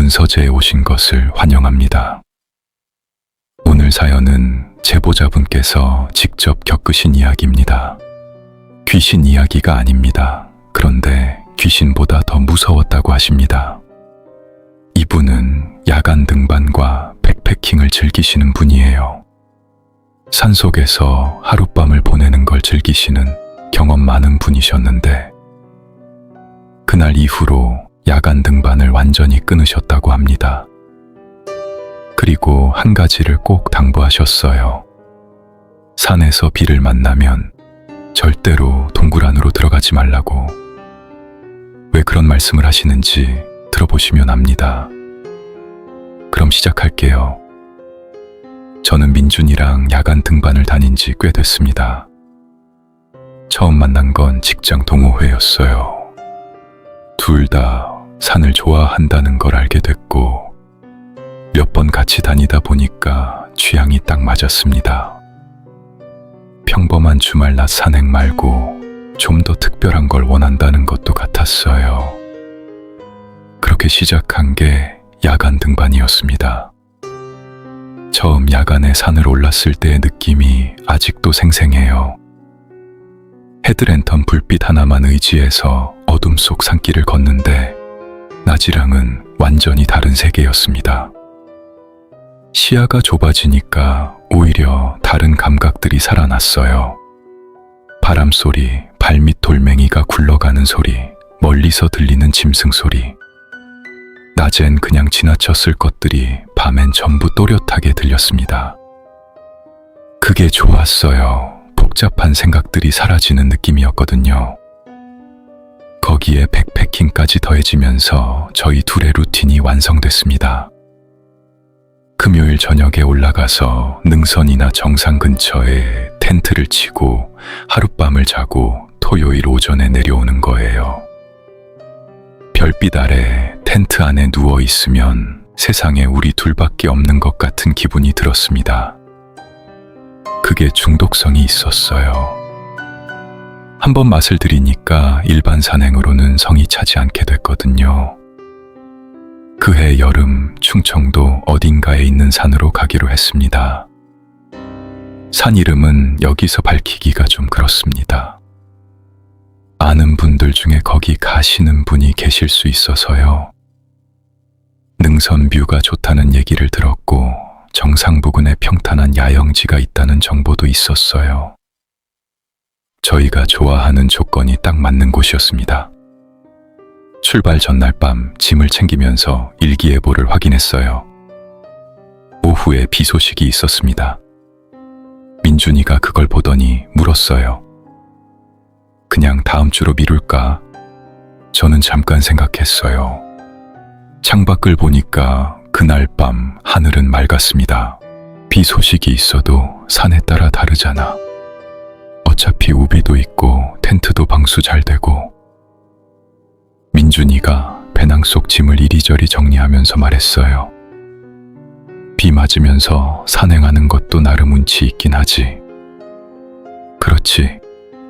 문서재에 오신 것을 환영합니다. 오늘 사연은 제보자분께서 직접 겪으신 이야기입니다. 귀신 이야기가 아닙니다. 그런데 귀신보다 더 무서웠다고 하십니다. 이분은 야간 등반과 백패킹을 즐기시는 분이에요. 산속에서 하룻밤을 보내는 걸 즐기시는 경험 많은 분이셨는데 그날 이후로 야간 등반을 완전히 끊으셨다고 합니다. 그리고 한 가지를 꼭 당부하셨어요. 산에서 비를 만나면 절대로 동굴 안으로 들어가지 말라고. 왜 그런 말씀을 하시는지 들어보시면 압니다. 그럼 시작할게요. 저는 민준이랑 야간 등반을 다닌 지 꽤 됐습니다. 처음 만난 건 직장 동호회였어요. 둘 다 산을 좋아한다는 걸 알게 됐고 몇 번 같이 다니다 보니까 취향이 딱 맞았습니다. 평범한 주말 낮 산행 말고 좀 더 특별한 걸 원한다는 것도 같았어요. 그렇게 시작한 게 야간 등반이었습니다. 처음 야간에 산을 올랐을 때의 느낌이 아직도 생생해요. 헤드랜턴 불빛 하나만 의지해서 어둠 속 산길을 걷는데 낮이랑은 완전히 다른 세계였습니다. 시야가 좁아지니까 오히려 다른 감각들이 살아났어요. 바람 소리, 발밑 돌멩이가 굴러가는 소리, 멀리서 들리는 짐승 소리. 낮엔 그냥 지나쳤을 것들이 밤엔 전부 또렷하게 들렸습니다. 그게 좋았어요. 복잡한 생각들이 사라지는 느낌이었거든요. 거기에 백패킹까지 더해지면서 저희 둘의 루틴이 완성됐습니다. 금요일 저녁에 올라가서 능선이나 정상 근처에 텐트를 치고 하룻밤을 자고 토요일 오전에 내려오는 거예요. 별빛 아래 텐트 안에 누워 있으면 세상에 우리 둘밖에 없는 것 같은 기분이 들었습니다. 그게 중독성이 있었어요. 한번 맛을 들이니까 일반 산행으로는 성이 차지 않게 됐거든요. 그해 여름 충청도 어딘가에 있는 산으로 가기로 했습니다. 산 이름은 여기서 밝히기가 좀 그렇습니다. 아는 분들 중에 거기 가시는 분이 계실 수 있어서요. 능선 뷰가 좋다는 얘기를 들었고 정상 부근에 평탄한 야영지가 있다는 정보도 있었어요. 저희가 좋아하는 조건이 딱 맞는 곳이었습니다. 출발 전날 밤 짐을 챙기면서 일기예보를 확인했어요. 오후에 비 소식이 있었습니다. 민준이가 그걸 보더니 물었어요. 그냥 다음 주로 미룰까? 저는 잠깐 생각했어요. 창밖을 보니까 그날 밤 하늘은 맑았습니다. 비 소식이 있어도 산에 따라 다르잖아. 어차피 우비도 있고 텐트도 방수 잘 되고. 민준이가 배낭 속 짐을 이리저리 정리하면서 말했어요. 비 맞으면서 산행하는 것도 나름 운치 있긴 하지. 그렇지.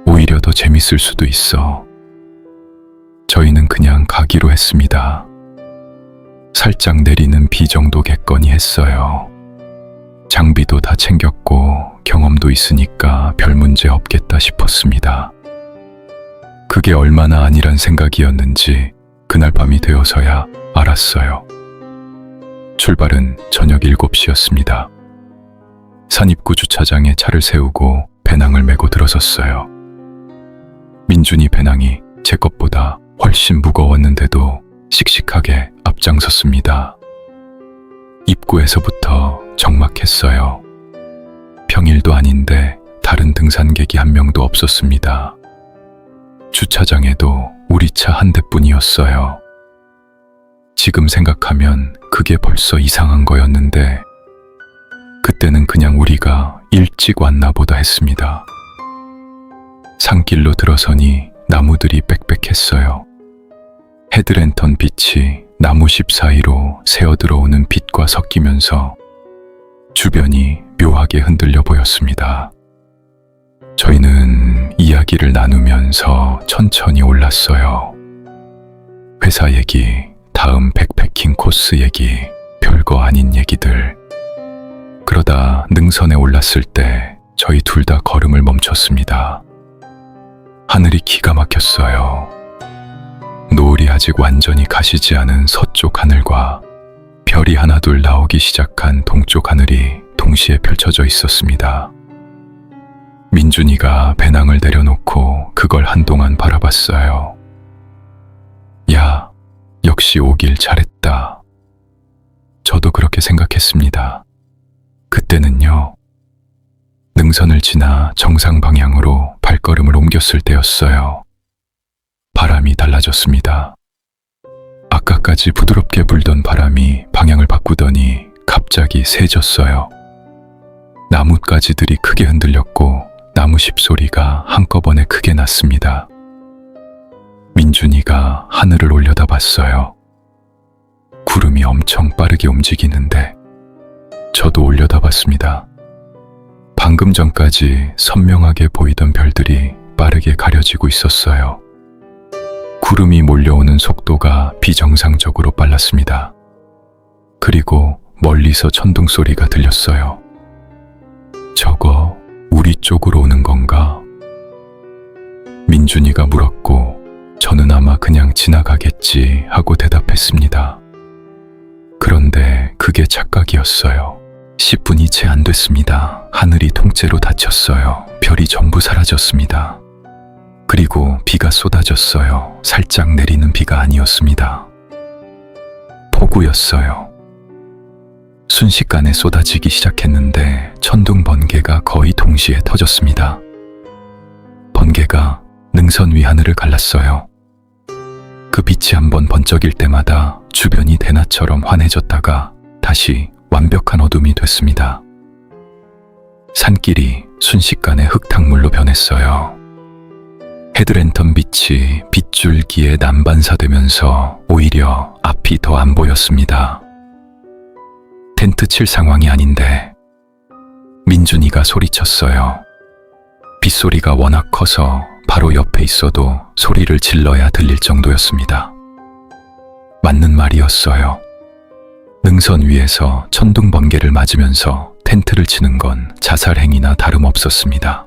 오히려 더 재밌을 수도 있어. 저희는 그냥 가기로 했습니다. 살짝 내리는 비 정도겠거니 했어요. 장비도 다 챙겼고 경험도 있으니까 별 문제 없겠다 싶었습니다. 그게 얼마나 아니란 생각이었는지 그날 밤이 되어서야 알았어요. 출발은 저녁 7시였습니다. 산입구 주차장에 차를 세우고 배낭을 메고 들어섰어요. 민준이 배낭이 제 것보다 훨씬 무거웠는데도 씩씩하게 앞장섰습니다. 입구에서부터 적막했어요. 평일도 아닌데 다른 등산객이 한 명도 없었습니다. 주차장에도 우리 차 한 대뿐이었어요. 지금 생각하면 그게 벌써 이상한 거였는데 그때는 그냥 우리가 일찍 왔나 보다 했습니다. 산길로 들어서니 나무들이 빽빽했어요. 헤드랜턴 빛이 나무십 사이로 새어들어오는 빛과 섞이면서 주변이 묘하게 흔들려 보였습니다. 저희는 이야기를 나누면서 천천히 올랐어요. 회사 얘기, 다음 백패킹 코스 얘기, 별거 아닌 얘기들. 그러다 능선에 올랐을 때 저희 둘 다 걸음을 멈췄습니다. 하늘이 기가 막혔어요. 노을이 아직 완전히 가시지 않은 서쪽 하늘과 별이 하나둘 나오기 시작한 동쪽 하늘이 동시에 펼쳐져 있었습니다. 민준이가 배낭을 내려놓고 그걸 한동안 바라봤어요. 야, 역시 오길 잘했다. 저도 그렇게 생각했습니다. 그때는요, 능선을 지나 정상 방향으로 발걸음을 옮겼을 때였어요. 바람이 달라졌습니다. 아까까지 부드럽게 불던 바람이 방향을 바꾸더니 갑자기 세졌어요. 나뭇가지들이 크게 흔들렸고 나무 씹소리가 한꺼번에 크게 났습니다. 민준이가 하늘을 올려다봤어요. 구름이 엄청 빠르게 움직이는데 저도 올려다봤습니다. 방금 전까지 선명하게 보이던 별들이 빠르게 가려지고 있었어요. 구름이 몰려오는 속도가 비정상적으로 빨랐습니다. 그리고 멀리서 천둥 소리가 들렸어요. 저거 우리 쪽으로 오는 건가? 민준이가 물었고 저는 아마 그냥 지나가겠지 하고 대답했습니다. 그런데 그게 착각이었어요. 10분이 채 안 됐습니다. 하늘이 통째로 닫혔어요. 별이 전부 사라졌습니다. 그리고 비가 쏟아졌어요. 살짝 내리는 비가 아니었습니다. 폭우였어요. 순식간에 쏟아지기 시작했는데 천둥 번개가 거의 동시에 터졌습니다. 번개가 능선 위 하늘을 갈랐어요. 그 빛이 한번 번쩍일 때마다 주변이 대낮처럼 환해졌다가 다시 완벽한 어둠이 됐습니다. 산길이 순식간에 흙탕물로 변했어요. 헤드랜턴 빛이 빗줄기에 난반사되면서 오히려 앞이 더 안 보였습니다. 텐트 칠 상황이 아닌데 민준이가 소리쳤어요. 빗소리가 워낙 커서 바로 옆에 있어도 소리를 질러야 들릴 정도였습니다. 맞는 말이었어요. 능선 위에서 천둥 번개를 맞으면서 텐트를 치는 건 자살행위나 다름없었습니다.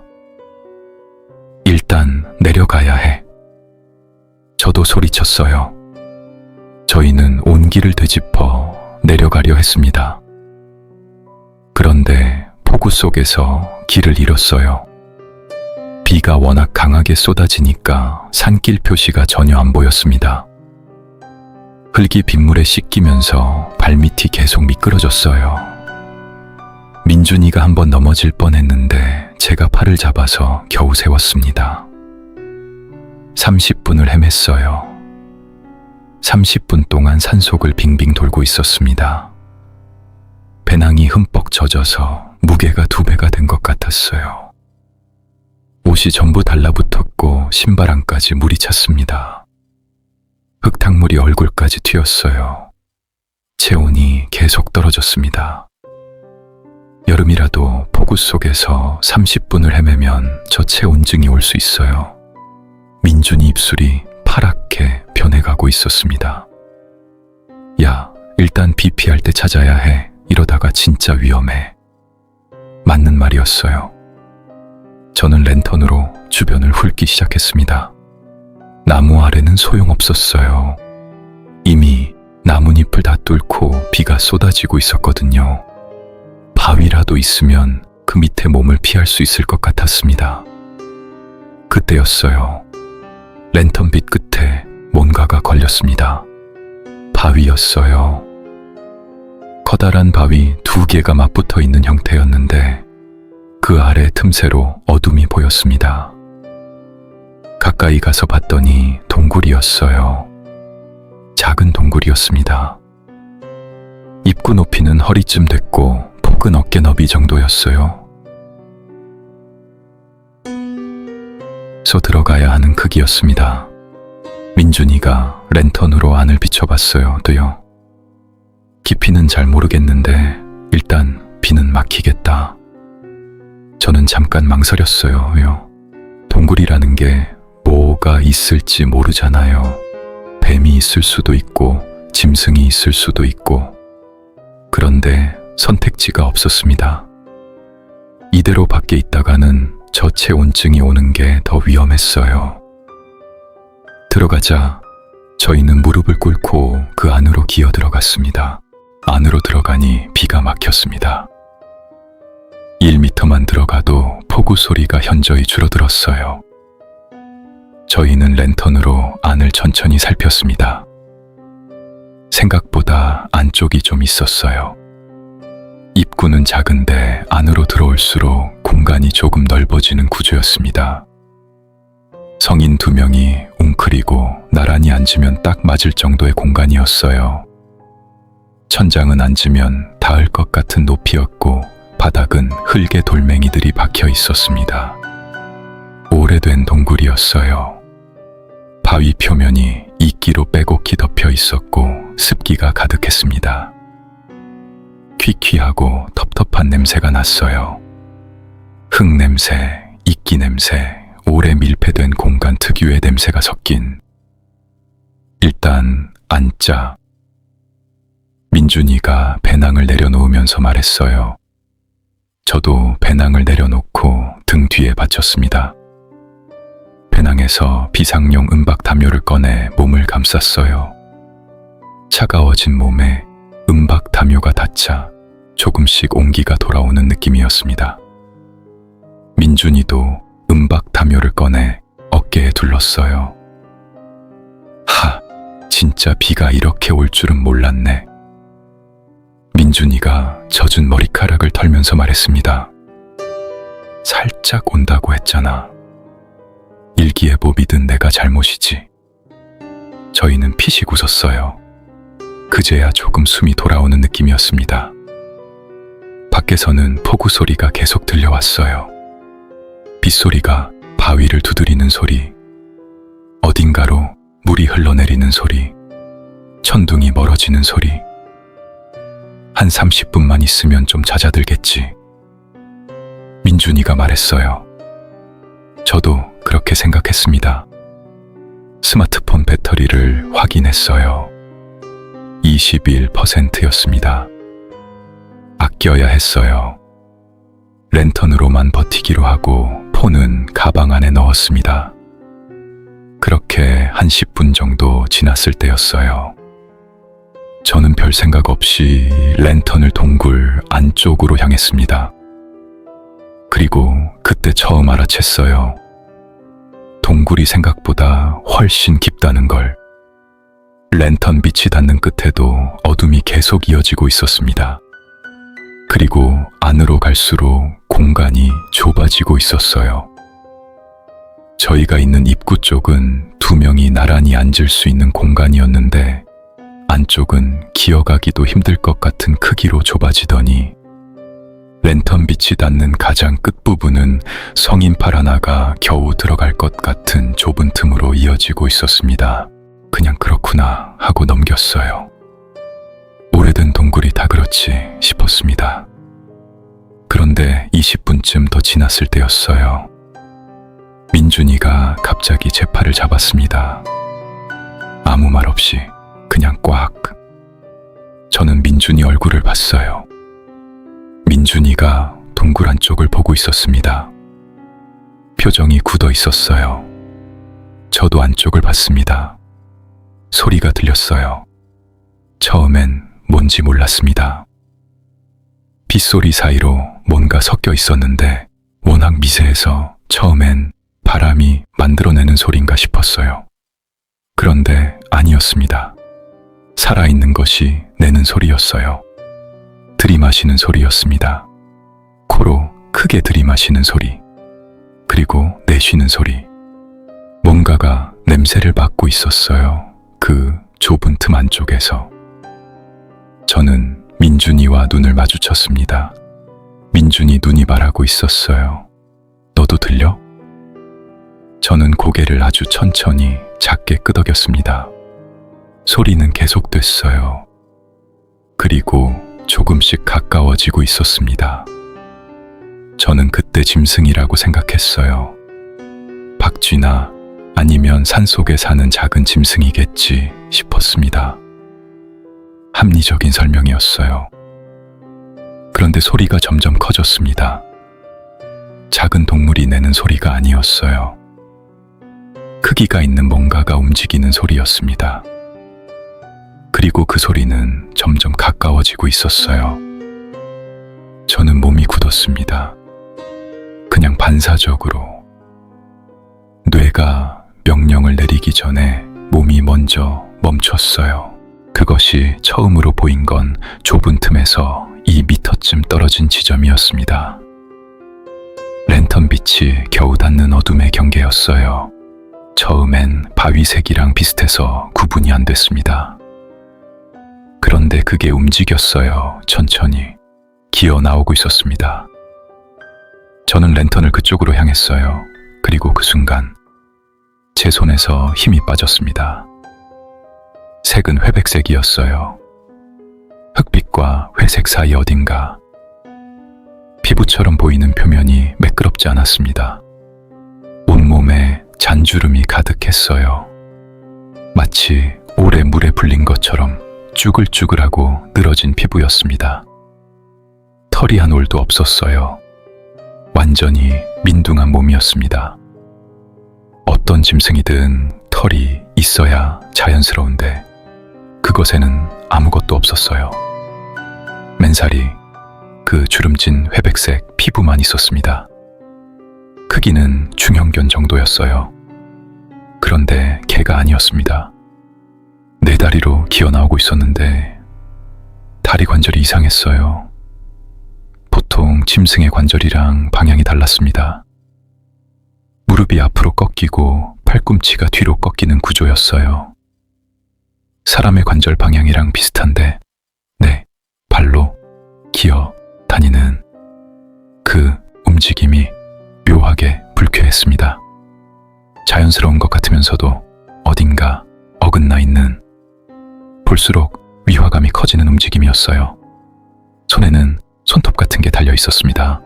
일단 내려가야 해. 저도 소리쳤어요. 저희는 온 길을 되짚어 내려가려 했습니다. 그런데 폭우 속에서 길을 잃었어요. 비가 워낙 강하게 쏟아지니까 산길 표시가 전혀 안 보였습니다. 흙이 빗물에 씻기면서 발밑이 계속 미끄러졌어요. 민준이가 한번 넘어질 뻔했는데 제가 팔을 잡아서 겨우 세웠습니다. 30분을 헤맸어요. 30분 동안 산속을 빙빙 돌고 있었습니다. 배낭이 흠뻑 젖어서 무게가 2배가 된 것 같았어요. 옷이 전부 달라붙었고 신발 안까지 물이 찼습니다. 흙탕물이 얼굴까지 튀었어요. 체온이 계속 떨어졌습니다. 여름이라도 폭우 속에서 30분을 헤매면 저 체온증이 올 수 있어요. 민준이 입술이 파랗게 변해가고 있었습니다. 야, 일단 비 피할 때 찾아야 해. 이러다가 진짜 위험해. 맞는 말이었어요. 저는 랜턴으로 주변을 훑기 시작했습니다. 나무 아래는 소용없었어요. 이미 나뭇잎을 다 뚫고 비가 쏟아지고 있었거든요. 바위라도 있으면 그 밑에 몸을 피할 수 있을 것 같았습니다. 그때였어요. 랜턴빛 끝에 뭔가가 걸렸습니다. 바위였어요. 커다란 바위 2개가 맞붙어 있는 형태였는데 그 아래 틈새로 어둠이 보였습니다. 가까이 가서 봤더니 동굴이었어요. 작은 동굴이었습니다. 입구 높이는 허리쯤 됐고 폭은 어깨 너비 정도였어요. 서 들어가야 하는 크기였습니다. 민준이가 랜턴으로 안을 비춰봤어요. 또요. 깊이는 잘 모르겠는데 일단 비는 막히겠다. 저는 잠깐 망설였어요. 동굴이라는 게 뭐가 있을지 모르잖아요. 뱀이 있을 수도 있고 짐승이 있을 수도 있고, 그런데 선택지가 없었습니다. 이대로 밖에 있다가는 저체온증이 오는 게 더 위험했어요. 들어가자 저희는 무릎을 꿇고 그 안으로 기어 들어갔습니다. 안으로 들어가니 비가 막혔습니다. 1미터만 들어가도 폭우 소리가 현저히 줄어들었어요. 저희는 랜턴으로 안을 천천히 살폈습니다. 생각보다 안쪽이 좀 있었어요. 입구는 작은데 안으로 들어올수록 공간이 조금 넓어지는 구조였습니다. 성인 2명이 웅크리고 나란히 앉으면 딱 맞을 정도의 공간이었어요. 천장은 앉으면 닿을 것 같은 높이였고 바닥은 흙의 돌멩이들이 박혀 있었습니다. 오래된 동굴이었어요. 바위 표면이 이끼로 빼곡히 덮여 있었고 습기가 가득했습니다. 퀴퀴하고 텁텁한 냄새가 났어요. 흙 냄새, 이끼 냄새, 오래 밀폐된 공간 특유의 냄새가 섞인. 일단 앉자. 민준이가 배낭을 내려놓으면서 말했어요. 저도 배낭을 내려놓고 등 뒤에 받쳤습니다. 배낭에서 비상용 음박 담요를 꺼내 몸을 감쌌어요. 차가워진 몸에 음박 담요가 닿자 조금씩 온기가 돌아오는 느낌이었습니다. 민준이도 음박 담요를 꺼내 어깨에 둘렀어요. 하, 진짜 비가 이렇게 올 줄은 몰랐네. 민준이가 젖은 머리카락을 털면서 말했습니다. 살짝 온다고 했잖아. 일기예보 믿은 내가 잘못이지. 저희는 피식 웃었어요. 그제야 조금 숨이 돌아오는 느낌이었습니다. 밖에서는 폭우 소리가 계속 들려왔어요. 빗소리가 바위를 두드리는 소리, 어딘가로 물이 흘러내리는 소리, 천둥이 멀어지는 소리. 한 30분만 있으면 좀 잦아들겠지. 민준이가 말했어요. 저도 그렇게 생각했습니다. 스마트폰 배터리를 확인했어요. 21%였습니다. 아껴야 했어요. 랜턴으로만 버티기로 하고 폰은 가방 안에 넣었습니다. 그렇게 한 10분 정도 지났을 때였어요. 저는 별 생각 없이 랜턴을 동굴 안쪽으로 향했습니다. 그리고 그때 처음 알아챘어요. 동굴이 생각보다 훨씬 깊다는 걸. 랜턴 빛이 닿는 끝에도 어둠이 계속 이어지고 있었습니다. 그리고 안으로 갈수록 공간이 좁아지고 있었어요. 저희가 있는 입구 쪽은 2명이 나란히 앉을 수 있는 공간이었는데 안쪽은 기어가기도 힘들 것 같은 크기로 좁아지더니 랜턴 빛이 닿는 가장 끝부분은 성인팔 하나가 겨우 들어갈 것 같은 좁은 틈으로 이어지고 있었습니다. 그냥 그렇구나 하고 넘겼어요. 오래된 동굴이 다 그렇지 싶었습니다. 그런데 20분쯤 더 지났을 때였어요. 민준이가 갑자기 제 팔을 잡았습니다. 아무 말 없이 그냥 꽉. 저는 민준이 얼굴을 봤어요. 민준이가 동굴 안쪽을 보고 있었습니다. 표정이 굳어 있었어요. 저도 안쪽을 봤습니다. 소리가 들렸어요. 처음엔 뭔지 몰랐습니다. 빗소리 사이로 뭔가 섞여 있었는데 워낙 미세해서 처음엔 바람이 만들어내는 소리인가 싶었어요. 그런데 아니었습니다. 살아있는 것이 내는 소리였어요. 들이마시는 소리였습니다. 코로 크게 들이마시는 소리, 그리고 내쉬는 소리. 뭔가가 냄새를 맡고 있었어요. 그 좁은 틈 안쪽에서. 저는 민준이와 눈을 마주쳤습니다. 민준이 눈이 말하고 있었어요. 너도 들려? 저는 고개를 아주 천천히 작게 끄덕였습니다. 소리는 계속됐어요. 그리고 조금씩 가까워지고 있었습니다. 저는 그때 짐승이라고 생각했어요. 박쥐나 아니면 산속에 사는 작은 짐승이겠지 싶었습니다. 합리적인 설명이었어요. 그런데 소리가 점점 커졌습니다. 작은 동물이 내는 소리가 아니었어요. 크기가 있는 뭔가가 움직이는 소리였습니다. 그리고 그 소리는 점점 가까워지고 있었어요. 저는 몸이 굳었습니다. 그냥 반사적으로. 뇌가 명령을 내리기 전에 몸이 먼저 멈췄어요. 그것이 처음으로 보인 건 좁은 틈에서 2미터쯤 떨어진 지점이었습니다. 랜턴 빛이 겨우 닿는 어둠의 경계였어요. 처음엔 바위색이랑 비슷해서 구분이 안 됐습니다. 그런데 그게 움직였어요. 천천히 기어 나오고 있었습니다. 저는 랜턴을 그쪽으로 향했어요. 그리고 그 순간 제 손에서 힘이 빠졌습니다. 색은 회백색이었어요. 흑빛과 회색 사이 어딘가 피부처럼 보이는 표면이 매끄럽지 않았습니다. 온몸에 잔주름이 가득했어요. 마치 오래 물에 불린 것처럼 쭈글쭈글하고 늘어진 피부였습니다. 털이 한 올도 없었어요. 완전히 민둥한 몸이었습니다. 어떤 짐승이든 털이 있어야 자연스러운데 그것에는 아무것도 없었어요. 맨살이 그 주름진 회백색 피부만 있었습니다. 크기는 중형견 정도였어요. 그런데 개가 아니었습니다. 네 다리로 기어 나오고 있었는데 다리 관절이 이상했어요. 보통 짐승의 관절이랑 방향이 달랐습니다. 무릎이 앞으로 꺾이고 팔꿈치가 뒤로 꺾이는 구조였어요. 사람의 관절 방향이랑 비슷한데 네, 발로 기어 다니는 그 움직임이 묘하게 불쾌했습니다. 자연스러운 것 같으면서도 어딘가 어긋나 있는, 볼수록 위화감이 커지는 움직임이었어요. 손에는 손톱 같은 게 달려 있었습니다.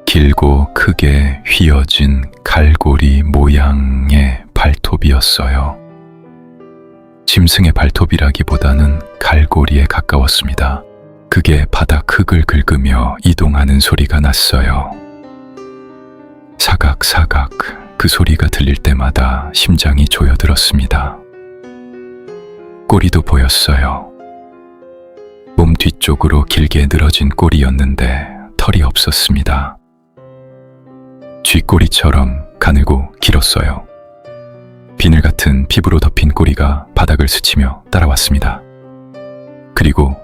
길고 크게 휘어진 갈고리 모양의 발톱이었어요. 짐승의 발톱이라기보다는 갈고리에 가까웠습니다. 그게 바닥 흙을 긁으며 이동하는 소리가 났어요. 사각사각 그 소리가 들릴 때마다 심장이 조여들었습니다. 꼬리도 보였어요. 몸 뒤쪽으로 길게 늘어진 꼬리였는데 털이 없었습니다. 쥐꼬리처럼 가늘고 길었어요. 비늘 같은 피부로 덮인 꼬리가 바닥을 스치며 따라왔습니다. 그리고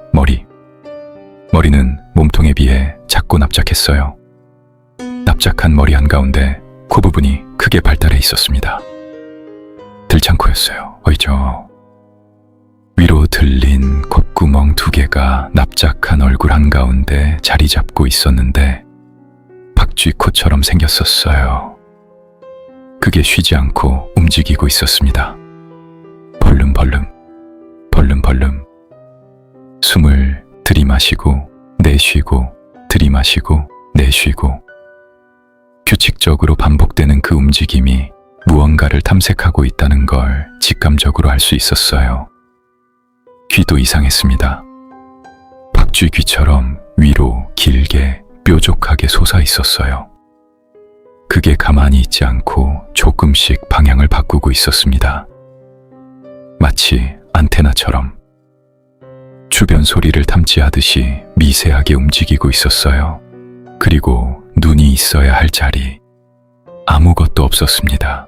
머리는 몸통에 비해 작고 납작했어요. 납작한 머리 한가운데 코 부분이 크게 발달해 있었습니다. 들창코였어요. 어이죠. 위로 들린 콧구멍 2개가 납작한 얼굴 한가운데 자리 잡고 있었는데 박쥐코처럼 생겼었어요. 그게 쉬지 않고 움직이고 있었습니다. 벌름벌름, 벌름벌름. 숨을 들이마시고 내쉬고 들이마시고 내쉬고. 규칙적으로 반복되는 그 움직임이 무언가를 탐색하고 있다는 걸 직감적으로 알 수 있었어요. 귀도 이상했습니다. 박쥐 귀처럼 위로 길게 뾰족하게 솟아 있었어요. 그게 가만히 있지 않고 조금씩 방향을 바꾸고 있었습니다. 마치 안테나처럼 주변 소리를 탐지하듯이 미세하게 움직이고 있었어요. 그리고 눈이 있어야 할 자리, 아무것도 없었습니다.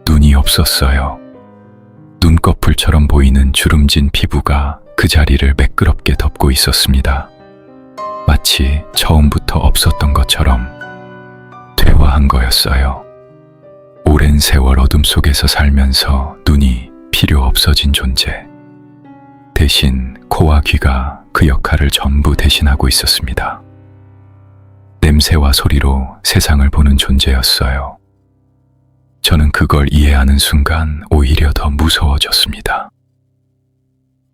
눈이 없었어요. 눈꺼풀처럼 보이는 주름진 피부가 그 자리를 매끄럽게 덮고 있었습니다. 마치 처음부터 없었던 것처럼 퇴화한 거였어요. 오랜 세월 어둠 속에서 살면서 눈이 필요 없어진 존재. 대신 코와 귀가 그 역할을 전부 대신하고 있었습니다. 냄새와 소리로 세상을 보는 존재였어요. 저는 그걸 이해하는 순간 오히려 더 무서워졌습니다.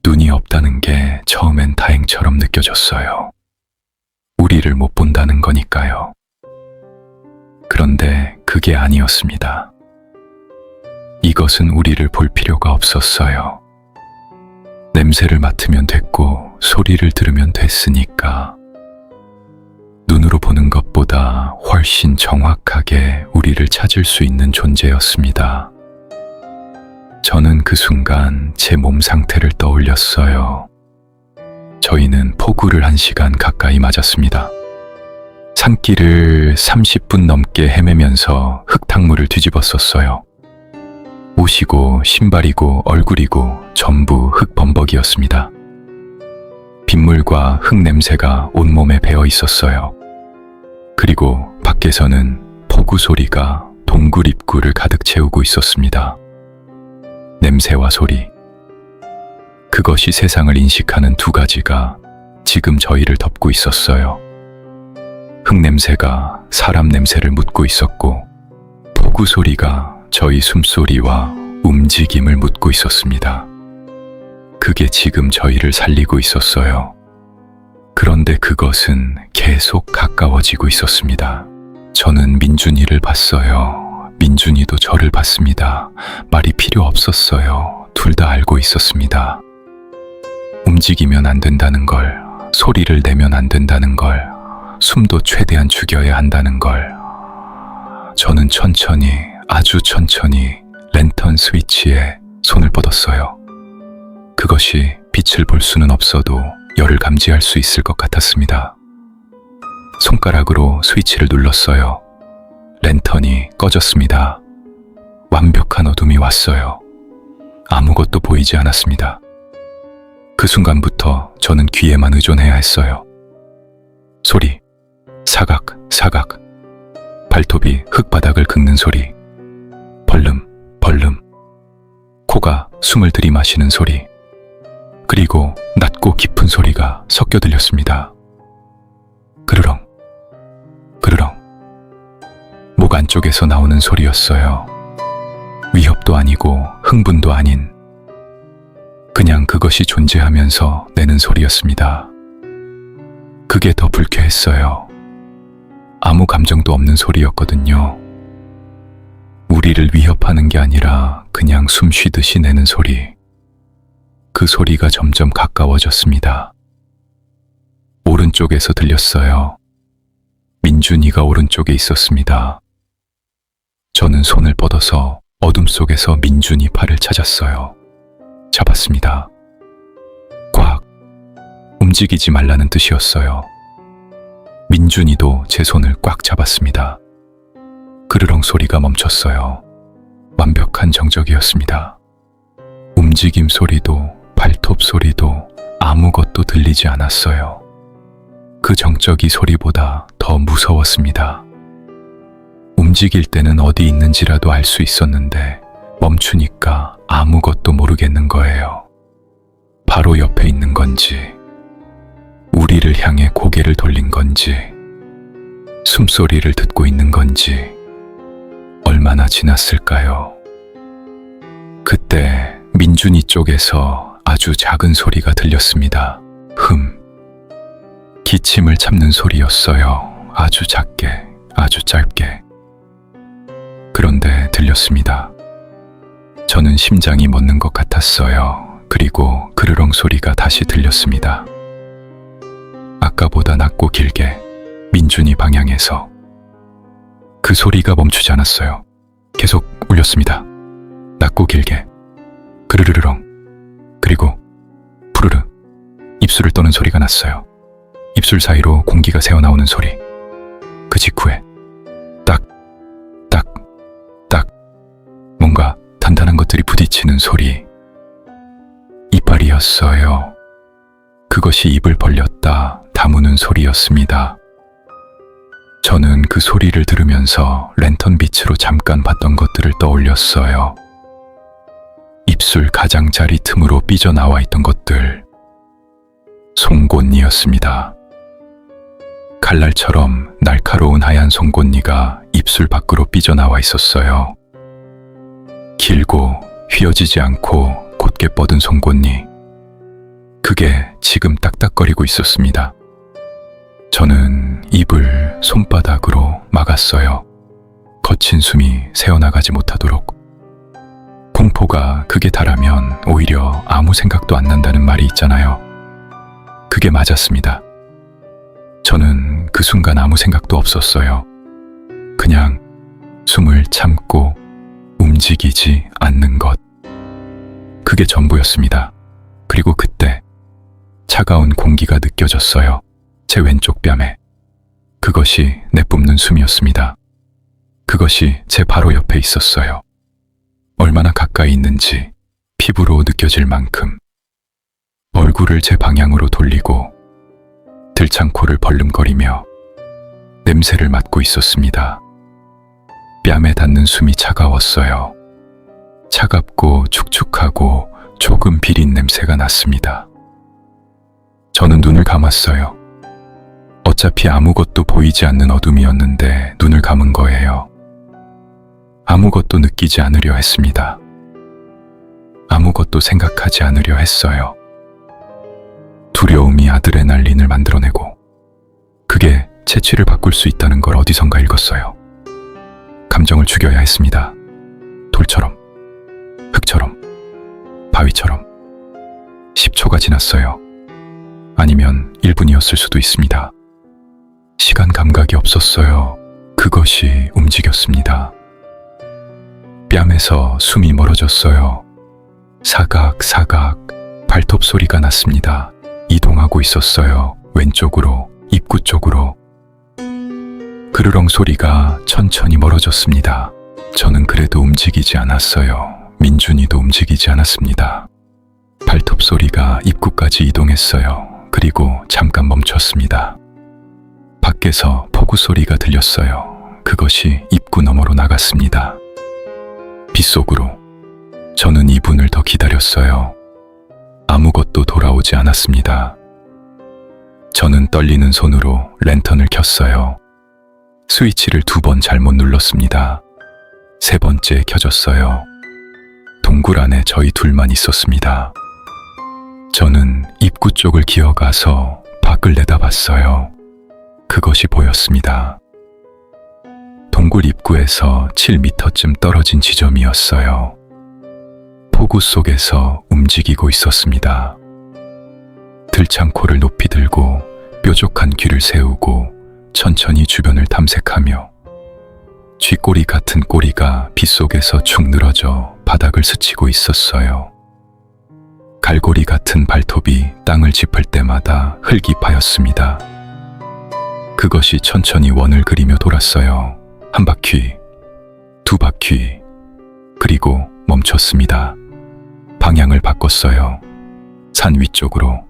눈이 없다는 게 처음엔 다행처럼 느껴졌어요. 우리를 못 본다는 거니까요. 그런데 그게 이것은 우리를 볼 필요가 없었어요. 냄새를 맡으면 됐고 소리를 들으면 됐으니까. 눈으로 보는 것보다 훨씬 정확하게 우리를 찾을 수 있는 존재였습니다. 저는 그 순간 제 몸 상태를 떠올렸어요. 저희는 폭우를 1시간 가까이 맞았습니다. 산길을 30분 넘게 헤매면서 흙탕물을 뒤집었었어요. 옷이고 신발이고 얼굴이고 전부 흙범벅이었습니다. 빗물과 흙 냄새가 온몸에 배어 있었어요. 그리고 밖에서는 폭우 소리가 동굴 입구를 가득 채우고 있었습니다. 냄새와 소리. 그것이 세상을 인식하는 두 가지가 지금 저희를 덮고 있었어요. 흙 냄새가 사람 냄새를 묻고 있었고, 폭우 소리가 저희 숨소리와 움직임을 묻고 있었습니다. 그게 지금 저희를 살리고 있었어요. 그런데 그것은 계속 가까워지고 있었습니다. 저는 민준이를 봤어요. 민준이도 저를 봤습니다. 말이 필요 없었어요. 둘 다 알고 있었습니다. 움직이면 안 된다는 걸, 소리를 내면 안 된다는 걸, 숨도 최대한 죽여야 한다는 걸. 저는 천천히, 아주 천천히 랜턴 스위치에 손을 뻗었어요. 그것이 빛을 볼 수는 없어도 열을 감지할 수 있을 것 같았습니다. 손가락으로 스위치를 눌렀어요. 랜턴이 꺼졌습니다. 완벽한 어둠이 왔어요. 아무것도 보이지 않았습니다. 그 순간부터 저는 귀에만 의존해야 했어요. 소리, 사각, 사각, 발톱이 흙바닥을 긁는 소리, 벌름, 벌름, 코가 숨을 들이마시는 소리, 그리고 낮고 깊은 소리가 섞여 들렸습니다. 그르렁, 그르렁. 목 안쪽에서 나오는 소리였어요. 위협도 아니고 흥분도 아닌, 그냥 그것이 존재하면서 내는 소리였습니다. 그게 더 불쾌했어요. 아무 감정도 없는 소리였거든요. 우리를 위협하는 게 아니라 그냥 숨 쉬듯이 내는 소리. 그 소리가 점점 가까워졌습니다. 오른쪽에서 들렸어요. 민준이가 오른쪽에 있었습니다. 저는 손을 뻗어서 어둠 속에서 민준이 팔을 찾았어요. 잡았습니다. 꽉. 움직이지 말라는 뜻이었어요. 민준이도 제 손을 꽉 잡았습니다. 그르렁 소리가 멈췄어요. 완벽한 정적이었습니다. 움직임 소리도 발톱 소리도 아무것도 들리지 않았어요. 그 정적이 소리보다 더 무서웠습니다. 움직일 때는 어디 있는지라도 알 수 있었는데 멈추니까 아무것도 모르겠는 거예요. 바로 옆에 있는 건지, 우리를 향해 고개를 돌린 건지, 숨소리를 듣고 있는 건지, 얼마나 지났을까요? 그때 민준이 쪽에서 아주 작은 소리가 들렸습니다. 기침을 참는 소리였어요. 아주 작게, 아주 짧게. 그런데 들렸습니다. 저는 심장이 멎는 것 같았어요. 그리고 그르렁 소리가 다시 들렸습니다. 아까보다 낮고 길게, 민준이 방향에서. 그 소리가 멈추지 않았어요. 계속 울렸습니다. 낮고 길게, 그르르르렁, 그리고 푸르르, 입술을 떠는 소리가 났어요. 입술 사이로 공기가 새어나오는 소리. 그 직후에 딱, 딱, 딱, 뭔가 단단한 것들이 부딪히는 소리. 이빨이었어요. 그것이 입을 벌렸다 다무는 소리였습니다. 저는 그 소리를 들으면서 랜턴 빛으로 잠깐 봤던 것들을 떠올렸어요. 입술 가장자리 틈으로 삐져나와 있던 것들. 송곳니였습니다. 칼날처럼 날카로운 하얀 송곳니가 입술 밖으로 삐져나와 있었어요. 길고 휘어지지 않고 곧게 뻗은 송곳니. 그게 지금 딱딱거리고 있었습니다. 저는 입을 손바닥으로 막았어요. 거친 숨이 새어나가지 못하도록. 공포가 극에 달하면 오히려 아무 생각도 안 난다는 말이 있잖아요. 그게 맞았습니다. 저는 그 순간 아무 생각도 없었어요. 그냥 숨을 참고 움직이지 않는 것. 그게 전부였습니다. 그리고 그때 차가운 공기가 느껴졌어요. 제 왼쪽 뺨에. 그것이 내뿜는 숨이었습니다. 그것이 제 바로 옆에 있었어요. 얼마나 가까이 있는지 피부로 느껴질 만큼. 얼굴을 제 방향으로 돌리고 들창코를 벌름거리며 냄새를 맡고 있었습니다. 뺨에 닿는 숨이 차가웠어요. 차갑고 축축하고 조금 비린 냄새가 났습니다. 저는 눈을 감았어요. 어차피 아무것도 보이지 않는 어둠이었는데 눈을 감은 거예요. 아무것도 느끼지 않으려 했습니다. 아무것도 생각하지 않으려 했어요. 두려움이 아드레날린을 만들어내고 그게 채취를 바꿀 수 있다는 걸 어디선가 읽었어요. 감정을 죽여야 했습니다. 돌처럼, 흙처럼, 바위처럼. 10초가 지났어요. 아니면 1분이었을 수도 있습니다. 시간 감각이 없었어요. 그것이 움직였습니다. 뺨에서 숨이 멀어졌어요. 사각사각 발톱 소리가 났습니다. 이동하고 있었어요. 왼쪽으로, 입구 쪽으로. 그르렁 소리가 천천히 멀어졌습니다. 저는 그래도 움직이지 않았어요. 민준이도 움직이지 않았습니다. 발톱 소리가 입구까지 이동했어요. 그리고 잠깐 멈췄습니다. 밖에서 폭우 소리가 들렸어요. 그것이 입구 너머로 나갔습니다. 빗속으로. 저는 2분을 더 기다렸어요. 아무것도 돌아오지 않았습니다. 저는 떨리는 손으로 랜턴을 켰어요. 스위치를 2번 잘못 눌렀습니다. 3번째 켜졌어요. 동굴 안에 저희 둘만 있었습니다. 저는 입구 쪽을 기어가서 밖을 내다봤어요. 그것이 보였습니다. 동굴 입구에서 7m쯤 떨어진 지점이었어요. 폭우 속에서 움직이고 있었습니다. 들창코를 높이 들고 뾰족한 귀를 세우고 천천히 주변을 탐색하며 쥐꼬리 같은 꼬리가 빗속에서 축 늘어져 바닥을 스치고 있었어요. 갈고리 같은 발톱이 땅을 짚을 때마다 흙이 파였습니다. 그것이 천천히 원을 그리며 돌았어요. 1바퀴, 2바퀴, 그리고 멈췄습니다. 방향을 바꿨어요. 산 위쪽으로.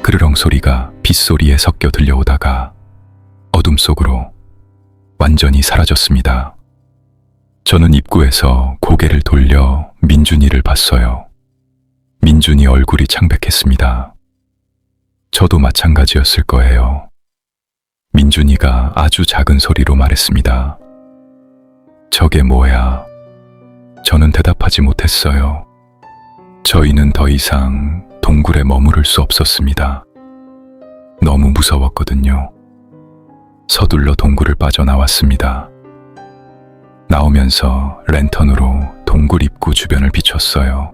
그르렁 소리가 빗소리에 섞여 들려오다가 어둠 속으로 완전히 사라졌습니다. 저는 입구에서 고개를 돌려 민준이를 봤어요. 민준이 얼굴이 창백했습니다. 저도 마찬가지였을 거예요. 민준이가 아주 작은 소리로 말했습니다. 저게 뭐야? 저는 대답하지 못했어요. 저희는 더 이상 동굴에 머무를 수 없었습니다. 너무 무서웠거든요. 서둘러 동굴을 빠져나왔습니다. 나오면서 랜턴으로 동굴 입구 주변을 비췄어요.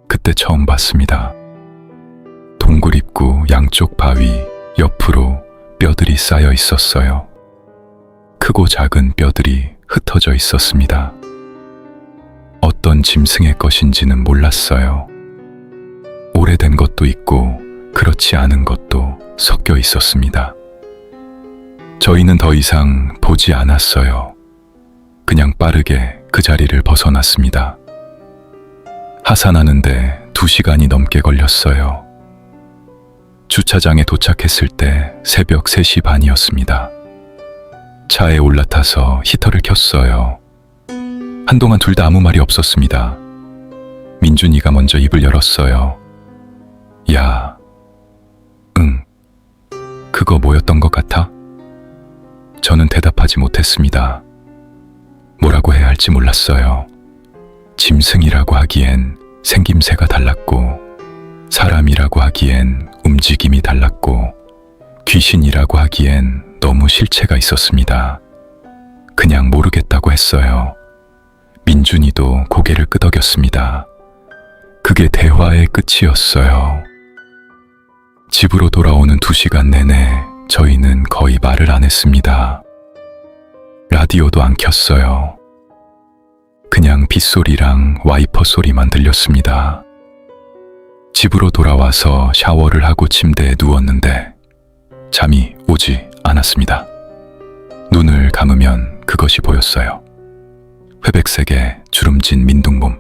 그때 처음 봤습니다. 동굴 입구 양쪽 바위 옆으로 뼈들이 쌓여 있었어요. 크고 작은 뼈들이 흩어져 있었습니다. 어떤 짐승의 것인지는 몰랐어요. 오래된 것도 있고 그렇지 않은 것도 섞여 있었습니다. 저희는 더 이상 보지 않았어요. 그냥 빠르게 그 자리를 벗어났습니다. 하산하는데 2시간이 넘게 걸렸어요. 주차장에 도착했을 때 새벽 3시 반이었습니다. 차에 올라타서 히터를 켰어요. 한동안 둘 다 아무 말이 없었습니다. 민준이가 먼저 입을 열었어요. 야, 응, 그거 뭐였던 것 같아? 저는 대답하지 못했습니다. 뭐라고 해야 할지 몰랐어요. 짐승이라고 하기엔 생김새가 달랐고, 사람이라고 하기엔 움직임이 달랐고, 귀신이라고 하기엔 너무 실체가 있었습니다. 그냥 모르겠다고 했어요. 민준이도 고개를 끄덕였습니다. 그게 대화의 끝이었어요. 집으로 돌아오는 2시간 내내 저희는 거의 말을 안 했습니다. 라디오도 안 켰어요. 그냥 빗소리랑 와이퍼 소리만 들렸습니다. 집으로 돌아와서 샤워를 하고 침대에 누웠는데 잠이 오지 않았습니다. 눈을 감으면 그것이 보였어요. 회백색의 주름진 민둥몸,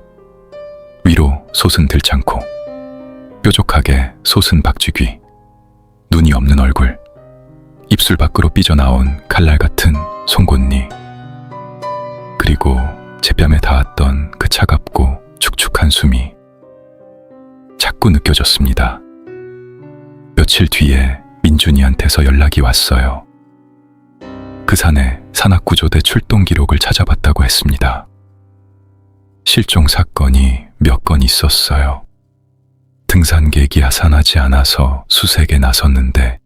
위로 솟은 들창코, 뾰족하게 솟은 박쥐귀, 눈이 없는 얼굴, 입술 밖으로 삐져나온 칼날 같은 송곳니, 그리고 제 뺨에 닿았던 그 차갑고 축축한 숨이 자꾸 느껴졌습니다. 며칠 뒤에 민준이한테서 연락이 왔어요. 그 산에 산악구조대 출동 기록을 찾아봤다고 했습니다. 실종 사건이 몇 건 있었어요. 등산객이 하산하지 않아서 수색에 나섰는데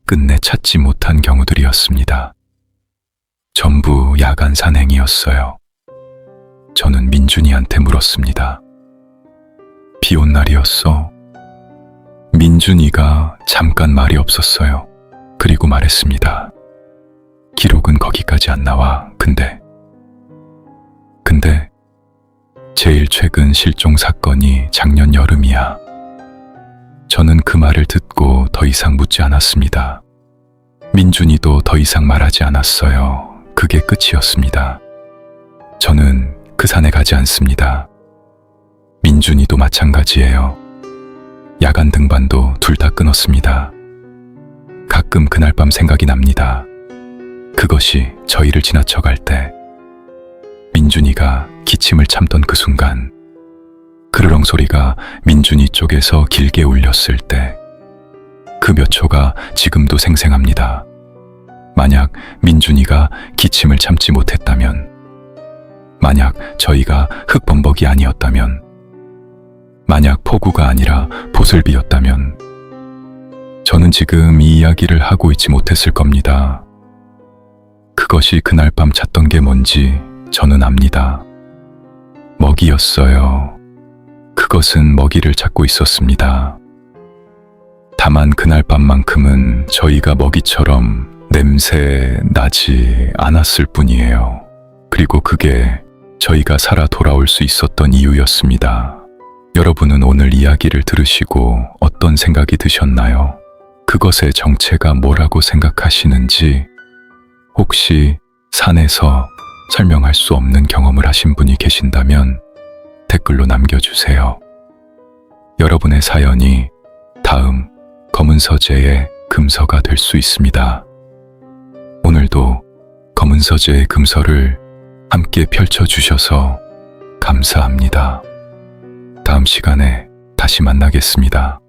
끝내 찾지 못한 경우들이었습니다. 전부 야간 산행이었어요. 저는 민준이한테 물었습니다. 비 온 날이었어. 민준이가 잠깐 말이 없었어요. 그리고 말했습니다. 기록은 거기까지 안 나와. 근데 제일 최근 실종 사건이 작년 여름이야. 저는 그 말을 듣고 더 이상 묻지 않았습니다. 민준이도 더 이상 말하지 않았어요. 그게 끝이었습니다. 저는 그 산에 가지 않습니다. 민준이도 마찬가지예요. 야간 등반도 둘 다 끊었습니다. 가끔 그날 밤 생각이 납니다. 그것이 저희를 지나쳐갈 때, 민준이가 기침을 참던 그 순간, 그르렁 소리가 민준이 쪽에서 길게 울렸을 때, 그 몇 초가 지금도 생생합니다. 만약 민준이가 기침을 참지 못했다면, 만약 저희가 흙범벅이 아니었다면, 만약 폭우가 아니라 보슬비였다면, 저는 지금 이 이야기를 하고 있지 못했을 겁니다. 그것이 그날 밤 찾던 게 뭔지 저는 압니다. 먹이였어요. 그것은 먹이를 찾고 있었습니다. 다만 그날 밤만큼은 저희가 먹이처럼 냄새 나지 않았을 뿐이에요. 그리고 그게 저희가 살아 돌아올 수 있었던 이유였습니다. 여러분은 오늘 이야기를 들으시고 어떤 생각이 드셨나요? 그것의 정체가 뭐라고 생각하시는지, 혹시 산에서 설명할 수 없는 경험을 하신 분이 계신다면 댓글로 남겨주세요. 여러분의 사연이 다음 검은 서재의 금서가 될 수 있습니다. 오늘도 검은 서재의 금서를 함께 펼쳐주셔서 감사합니다. 다음 시간에 다시 만나겠습니다.